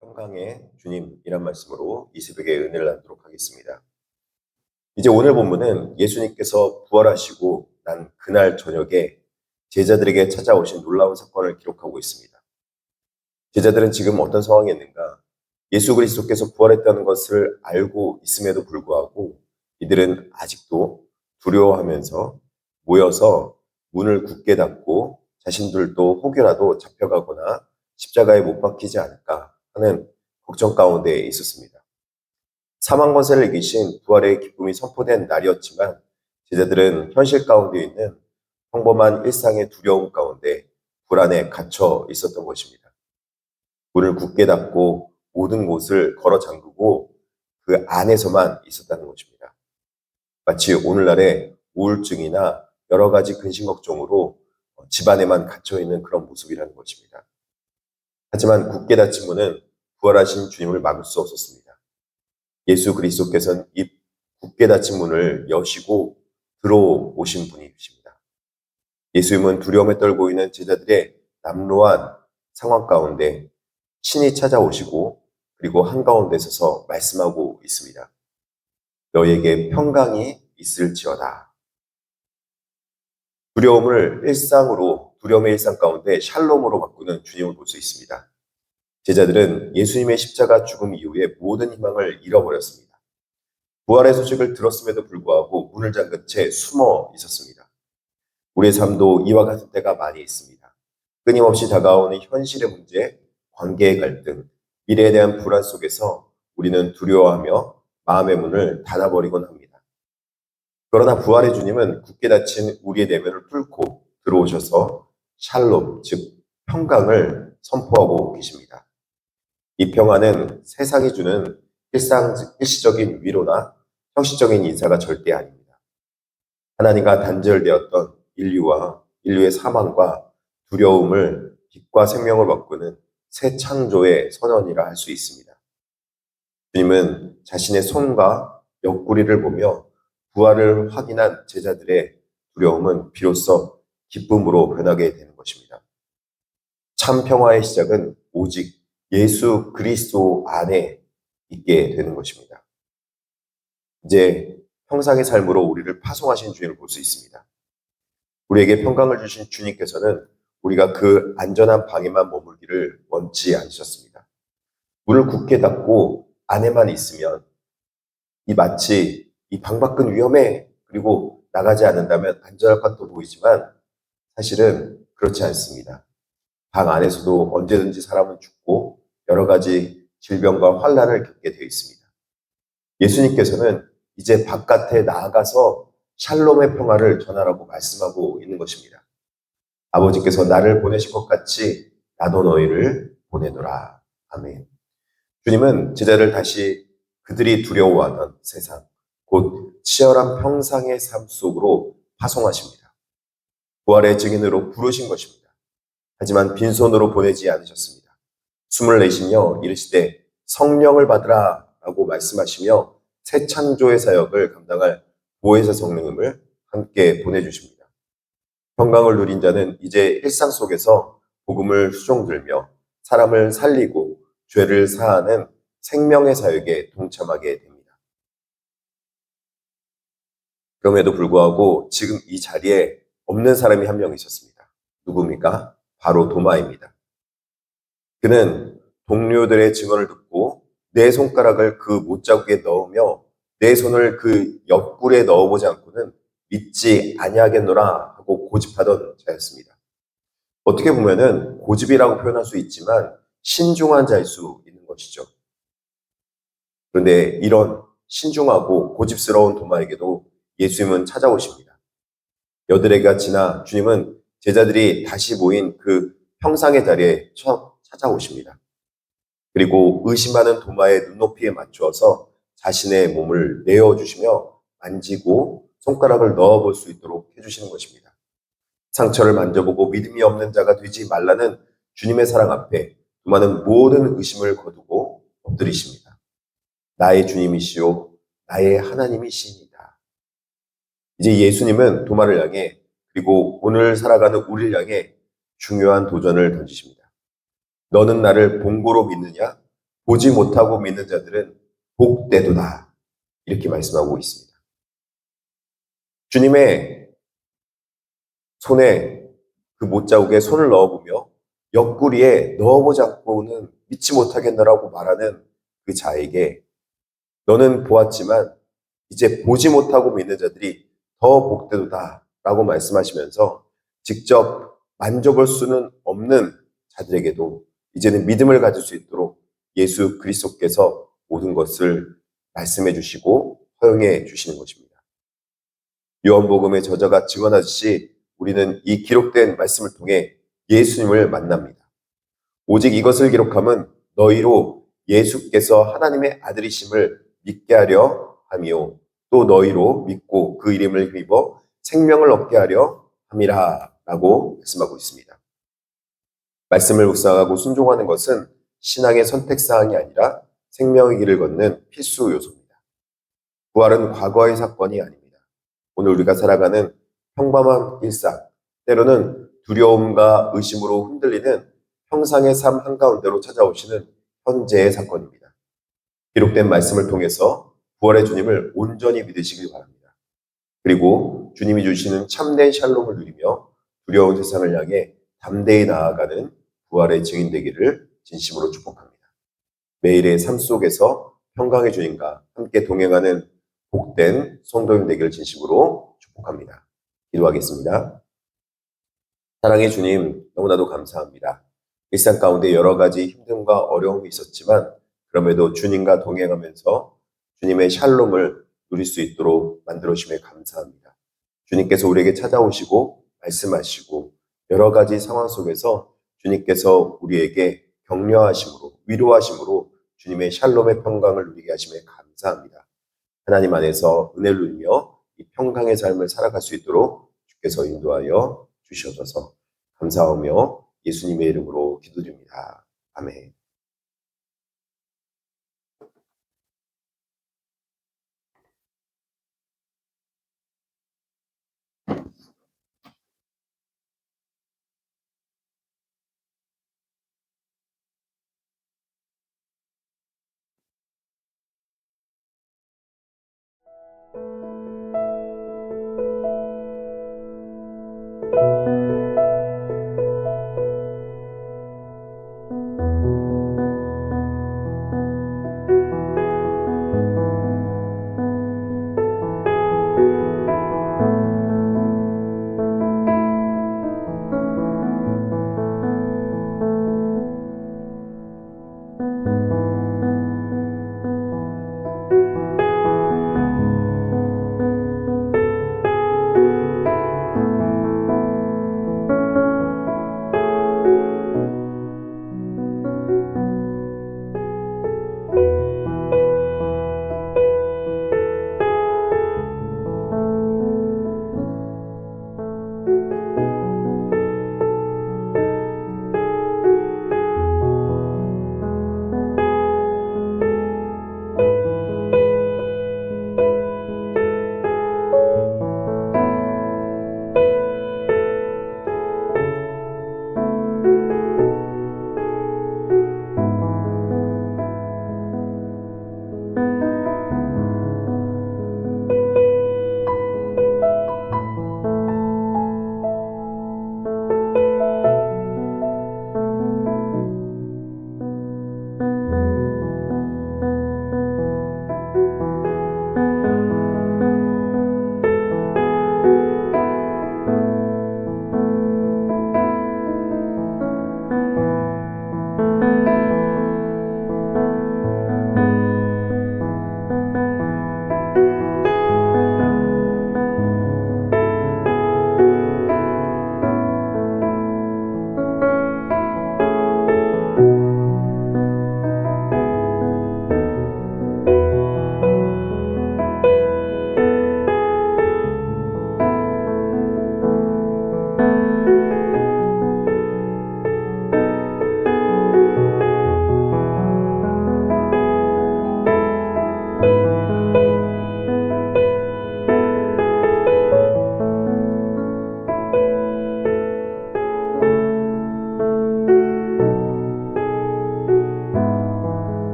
평강의 주님이란 말씀으로 이 새벽에 은혜를 나누도록 하겠습니다. 이제 오늘 본문은 예수님께서 부활하시고 난 그날 저녁에 제자들에게 찾아오신 놀라운 사건을 기록하고 있습니다. 제자들은 지금 어떤 상황에 있는가? 예수 그리스도께서 부활했다는 것을 알고 있음에도 불구하고 이들은 아직도 두려워하면서 모여서 문을 굳게 닫고 자신들도 혹여라도 잡혀가거나 십자가에 못 박히지 않을까 하는 걱정 가운데 있었습니다. 사망 권세를 이기신 부활의 기쁨이 선포된 날이었지만 제자들은 현실 가운데 있는 평범한 일상의 두려움 가운데 불안에 갇혀 있었던 것입니다. 문을 굳게 닫고 모든 곳을 걸어 잠그고 그 안에서만 있었다는 것입니다. 마치 오늘날의 우울증이나 여러 가지 근심 걱정으로 집 안에만 갇혀 있는 그런 모습이라는 것입니다. 하지만 굳게 닫힌 문은 부활하신 주님을 막을 수 없었습니다. 예수 그리스도께서는 이 굳게 닫힌 문을 여시고 들어오신 분이십니다. 예수님은 두려움에 떨고 있는 제자들의 남루한 상황 가운데 친히 찾아오시고 그리고 한가운데 서서 말씀하고 있습니다. 너희에게 평강이 있을지어다. 두려움의 일상 가운데 샬롬으로 바꾸는 주님을 볼 수 있습니다. 제자들은 예수님의 십자가 죽음 이후에 모든 희망을 잃어버렸습니다. 부활의 소식을 들었음에도 불구하고 문을 잠근 채 숨어 있었습니다. 우리의 삶도 이와 같은 때가 많이 있습니다. 끊임없이 다가오는 현실의 문제, 관계의 갈등, 미래에 대한 불안 속에서 우리는 두려워하며 마음의 문을 닫아버리곤 합니다. 그러나 부활의 주님은 굳게 닫힌 우리의 내면을 뚫고 들어오셔서 샬롬, 즉 평강을 선포하고 계십니다. 이 평화는 세상이 주는 일시적인 위로나 형식적인 인사가 절대 아닙니다. 하나님과 단절되었던 인류의 사망과 두려움을 빛과 생명을 바꾸는 새 창조의 선언이라 할 수 있습니다. 주님은 자신의 손과 옆구리를 보며 부활을 확인한 제자들의 두려움은 비로소 기쁨으로 변하게 되는 것입니다. 참 평화의 시작은 오직 예수 그리스도 안에 있게 되는 것입니다. 이제 평상의 삶으로 우리를 파송하신 주님을 볼 수 있습니다. 우리에게 평강을 주신 주님께서는 우리가 그 안전한 방에만 머물기를 원치 않으셨습니다. 문을 굳게 닫고 안에만 있으면 마치 이 방 밖은 위험해 그리고 나가지 않는다면 안전할 것도 보이지만 사실은 그렇지 않습니다. 방 안에서도 언제든지 사람은 죽고 여러 가지 질병과 환난을 겪게 되어 있습니다. 예수님께서는 이제 바깥에 나아가서 샬롬의 평화를 전하라고 말씀하고 있는 것입니다. 아버지께서 나를 보내신 것 같이 나도 너희를 보내노라. 아멘. 주님은 제자를 다시 그들이 두려워하던 세상, 곧 치열한 평상의 삶 속으로 파송하십니다. 부활의 증인으로 부르신 것입니다. 하지만 빈손으로 보내지 않으셨습니다. 숨을 내쉬며 이르시되 성령을 받으라 라고 말씀하시며 새 창조의 사역을 감당할 보혜사 성령님을 함께 보내주십니다. 평강을 누린 자는 이제 일상 속에서 복음을 수종들며 사람을 살리고 죄를 사하는 생명의 사역에 동참하게 됩니다. 그럼에도 불구하고 지금 이 자리에 없는 사람이 한 명 있었습니다. 누굽니까? 바로 도마입니다. 그는 동료들의 증언을 듣고 내 손가락을 그 못자국에 넣으며 내 손을 그 옆구리에 넣어보지 않고는 믿지 아니하겠노라 하고 고집하던 자였습니다. 어떻게 보면은 고집이라고 표현할 수 있지만 신중한 자일 수 있는 것이죠. 그런데 이런 신중하고 고집스러운 도마에게도 예수님은 찾아오십니다. 여드레가 지나 주님은 제자들이 다시 모인 그 평상의 자리에 찾아오십니다. 그리고 의심하는 도마의 눈높이에 맞추어서 자신의 몸을 내어주시며 만지고 손가락을 넣어볼 수 있도록 해주시는 것입니다. 상처를 만져보고 믿음이 없는 자가 되지 말라는 주님의 사랑 앞에 도마는 모든 의심을 거두고 엎드리십니다. 나의 주님이시요 나의 하나님이시니이다. 이제 예수님은 도마를 향해 그리고 오늘 살아가는 우리를 향해 중요한 도전을 던지십니다. 너는 나를 본고로 믿느냐? 보지 못하고 믿는 자들은 복되도다. 이렇게 말씀하고 있습니다. 주님의 손에 그 못자국에 손을 넣어보며 옆구리에 넣어보지 않고는 믿지 못하겠노라고 말하는 그 자에게 너는 보았지만 이제 보지 못하고 믿는 자들이 더 복되도다 라고 말씀하시면서 직접 만져볼 수는 없는 자들에게도 이제는 믿음을 가질 수 있도록 예수 그리스도께서 모든 것을 말씀해 주시고 허용해 주시는 것입니다. 요한복음의 저자가 증언하듯이 우리는 이 기록된 말씀을 통해 예수님을 만납니다. 오직 이것을 기록함은 너희로 예수께서 하나님의 아들이심을 믿게 하려 함이요 또 너희로 믿고 그 이름을 힘입어 생명을 얻게 하려 함이라 라고 말씀하고 있습니다. 말씀을 묵상하고 순종하는 것은 신앙의 선택사항이 아니라 생명의 길을 걷는 필수 요소입니다. 부활은 과거의 사건이 아닙니다. 오늘 우리가 살아가는 평범한 일상, 때로는 두려움과 의심으로 흔들리는 평상의 삶 한가운데로 찾아오시는 현재의 사건입니다. 기록된 말씀을 통해서 부활의 주님을 온전히 믿으시길 바랍니다. 그리고 주님이 주시는 참된 샬롬을 누리며 두려운 세상을 향해 담대히 나아가는 부활의 증인 되기를 진심으로 축복합니다. 매일의 삶 속에서 평강의 주님과 함께 동행하는 복된 성도님 되기를 진심으로 축복합니다. 기도하겠습니다. 사랑의 주님, 너무나도 감사합니다. 일상 가운데 여러 가지 힘듦과 어려움이 있었지만 그럼에도 주님과 동행하면서 주님의 샬롬을 누릴 수 있도록 만들어주심에 감사합니다. 주님께서 우리에게 찾아오시고 말씀하시고 여러 가지 상황 속에서 주님께서 우리에게 격려하심으로 위로하심으로 주님의 샬롬의 평강을 누리게 하심에 감사합니다. 하나님 안에서 은혜를 누리며 이 평강의 삶을 살아갈 수 있도록 주께서 인도하여 주시옵소서. 감사하며 예수님의 이름으로 기도드립니다. 아멘.